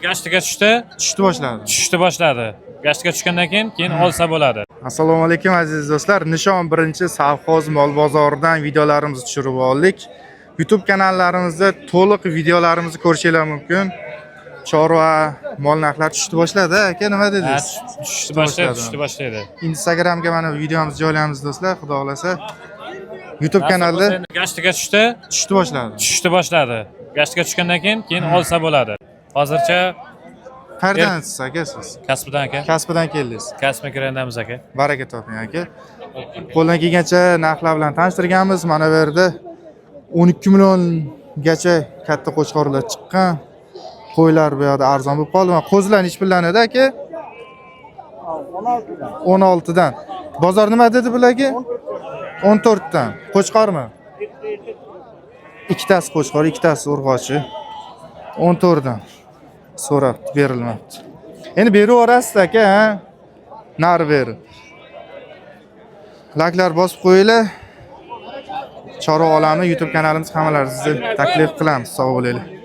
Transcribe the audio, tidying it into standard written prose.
Gashtiga tushdi boshladi. boshladi. Gashtiga tushgandan keyin olsa bo'ladi. Assalomu alaykum aziz do'stlar. Nishon birinchi savxoz mol bozoridan videolarimizni tushirib oldik. YouTube kanallarimizda to'liq videolarimizni ko'rishingiz mumkin. Chorva mol narxlari tushdi boshladi. Aka, nima dedingiz? Tushdi boshlaydi. Instagramga mana videomizni joylaymiz do'stlar, xudo xolasa. YouTube kanalida Gashtiga tushdi boshladi. Gashtiga tushgandan keyin olsa bo'ladi. Hozircha qayerdan siz aka siz? kasbidan aka. Kasbidan keldingiz. Kasbga kirgandamiz aka. Baraka toping aka. Qo'ldan kelgancha narxlar bilan tanishtirganmiz. Mana bu yerda 12 milliongacha katta qo'chqorlar chiqqan. Qo'ylar bu yerda arzon bo'lib qoldi. Qo'zilar nech pullanadi aka? 16 dan. Bozor nima dedi bularga? 14 dan. Qo'chqormi? Ikkitasi qo'chqor, ikkitasi urg'ochi. 14 dan. So'rab berilmabdi. Endi beraverasiz aka, ha? Nari beri. Like'lar bosib qo'yinglar. Chorva olami YouTube kanalimiz hammalaringizni taklif qilamiz. Sog' bo'linglar.